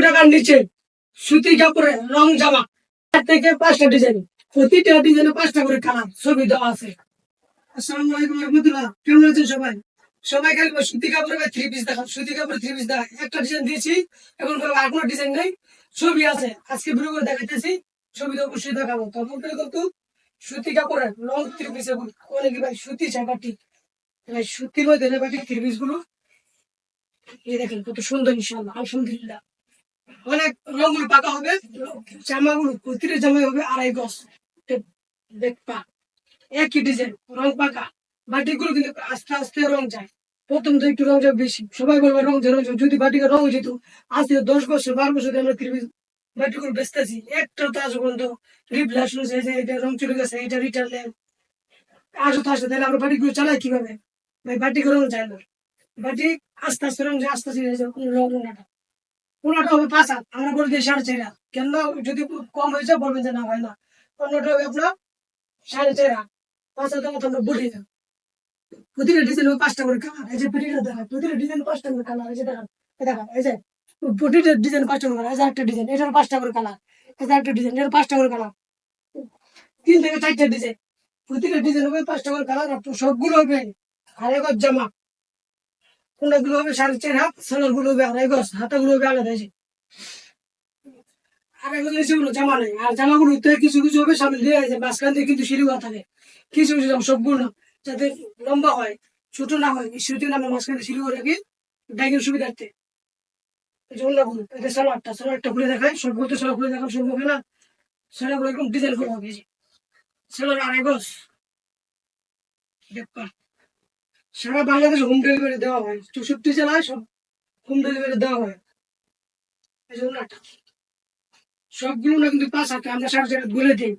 টাকার নিচে সুতি কাপড়ে রং জামা 4 থেকে 5টা ডিজাইন, প্রতিটা ডিজাইনে 5টা করে কালার ছবি দেওয়া আছে। আসসালামু আলাইকুম রহমতুল্লাহ, কেমন আছেন সবাই? সবাই খালি সুতি কাপড়ে 3 পিস দেখান, সুতি কাপড়ে 3 পিস দেখা। একটা ডিজাইন দিয়েছি, এখন আর কোনো ডিজাইন নেই, ছবি আছে। আজকে ভিডিও করে দেখাইতেছি, ছবি তো অবশ্যই দেখাবো। তখন কিন্তু সুতি কাপড়ে লং 3 পিসে অনেকে ভাই সুতি চাই বাটি, ভাই সুতির মধ্যে বাটি 3 পিস গুলো এই দেখেন কত সুন্দর, ইনশাআল্লাহ আলহামদুলিল্লাহ। অনেক রঙগুলো পাকা হবে, জামাগুলো প্রতিটা জামাই হবে 2.5 গজ দেখবা, একই ডিজাইন, রং পাকা। বাটিগুলো কিন্তু আস্তে আস্তে রং যায়, প্রথম তো একটু রং যায় বেশি, সবাই বলবে রং যায় রং যায়। যদি বাটিকে রং যেত আজকে 10 বছর 12 বছর আমরা 30 বাটিগুলো বেচতেছি, একটা তো আজ পর্যন্ত রিপ্লেস হয়েছে যে এটা রং চলে গেছে, এটা রিটার্ন দেন আসো তো আসে, তাহলে আমরা বাটিগুলো চালাই কিভাবে? ভাই বাটিকে রং যায় না, বাটি আস্তে আস্তে রং যায়, আস্তে আস্তে রং না। কোনটা হবে 5 হাত, আমরা বলে দিই 4.5 হাত। কেন যদি কম হয়ে যায় বলবেন যে না হয় না। অন্যটা হবে আপনার 4.5 হাত, 5 হাতের মতো আমরা বলি না। প্রতিটা ডিজাইন হবে 5টা করে কালার। এই যে প্রতিটা দেখা, প্রতিটা ডিজাইন 5টা করে কালার। এই যে দেখা, দেখা এই যে প্রতিটা ডিজাইন 5টা করে কালার। এই যে একটা ডিজাইন, এটার 5টা করে কালার। এই যে একটা ডিজাইন, এটার 5টা করে কালার। 3 থেকে 4টা ডিজাইন, প্রতিটা ডিজাইন হবে 5টা করে কালার। আর সবগুলো হবে 2.5 গজ জামা। কোনগুলো হবে 4.5 হাত, সালোয়ার গুলো হবে 2.5 গজ, হাতাগুলো হবে আলাদা। এই যে আর এখন সেগুলো জামা নেই, আর জামাগুলো কিছু কিছু হবে সামনে দিয়ে আছে, মাঝখান দিয়ে কিন্তু সিঁড়ি থাকে। কিছু কিছু জামা, সবগুলো না, যাতে লম্বা হয় ছোট না হয়, সেজন্য আমরা মাঝখানে সিঁড়ি করে রাখি ব্যাগের সুবিধার্থে। এই জন্য এটা সালোয়ারটা খুলে দেখায়, সবগুলো তো সালোয়ার খুলে দেখানো সম্ভব হয় না। সালোয়ার এরকম ডিজাইন করা হবে, সালোয়ার 2.5 গজ। দেখবা সারা বাংলাদেশ হোম ডেলিভারি দেওয়া হয়, 64 জেলায় সব হোম ডেলিভারি দেওয়া হয়। এই জন্য সবগুলো না কিন্তু 5 হাতে, আমরা 4.5 বলে দিই।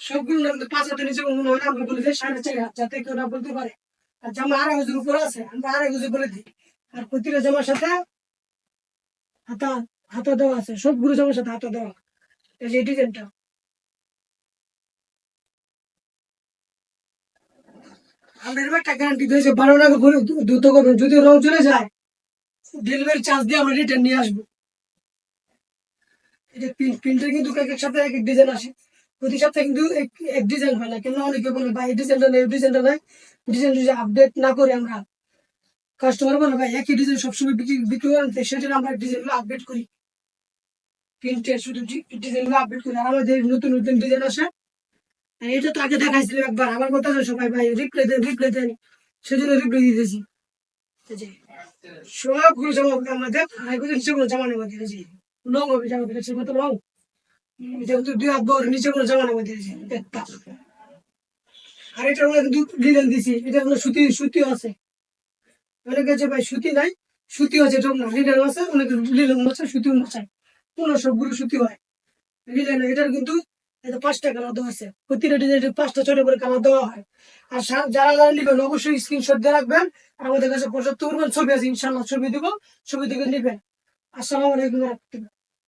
সবগুলো না কিন্তু 5 হাতের নিচে মনে হয় না, আমরা বলে দিই 4.5 হাত, যাতে কেউ না বলতে পারে। আর জামা 2.5 গজের উপরে আছে, আমরা 2.5 গজে বলে দিই। আর প্রতিটা জামার সাথে হাতা, হাতা দেওয়া আছে, সবগুলো জামার সাথে হাতা দেওয়া। এই যে ডিজাইনটা আমরা এরকম একটা গ্যারান্টি দিয়েছি, 12 টাকা করে দ্রুত করবেন। যদি রং চলে যায় ডেলিভারি চার্জ দিয়ে আমরা রিটার্ন নিয়ে আসবো। এই যে প্রিন্টের কিন্তু এক এক সপ্তাহে এক এক ডিজাইন আসে, প্রতি সপ্তাহে কিন্তু এক ডিজাইন হয় না। কেন অনেকে বলে ভাই এই ডিজাইনটা নেই, এই ডিজাইনটা নাই। ডিজাইন যদি আপডেট না করি আমরা, কাস্টমার বলে ভাই একই ডিজাইন সবসময় বিক্রি করেন, সেজন্য আমরা ডিজাইনগুলো আপডেট করি। প্রিন্টের শুধু ডিজাইনগুলো আপডেট করি, আর আমাদের নতুন নতুন ডিজাইন আসে। আর এটা তো আগে দেখাইছিলাম একবার, আমার কথা আছে সবাই ভাই রিপ্লাই দেন, সেজন্য রিপ্লাই দিতেছি। সবগুলো জামা হবে আমাদের, নিচে কোনো জামা নেই আমাদের। লং হবে জামা, দেখেছি কত লং, যেহেতু 2 হাত বড়, নিচে কোনো জামা নেই আমাদের। আর এটা আমরা কিন্তু লিলেন দিছি, এটা আমরা সুতিও আছে। অনেকে যে ভাই সুতি নাই, সুতি আছে, এটা না লিলেন আছে, অনেকে লিলেন আছে সুতিও আছে, পুরো সবগুলো সুতি হয়। লিলেন এটার কিন্তু এটা 5টা কালার দেওয়া আছে, প্রতিটা ডিজাইনের 5টা 6টা করে কালার দেওয়া হয়। আর যারা যারা নেবেন অবশ্যই স্ক্রিনশট দিয়ে রাখবেন, আমাদের কাছে 75 ছবি আছে, ইনশাল্লাহ ছবি দিব, ছবি থেকে নেবেন। আসসালামু আলাইকুম।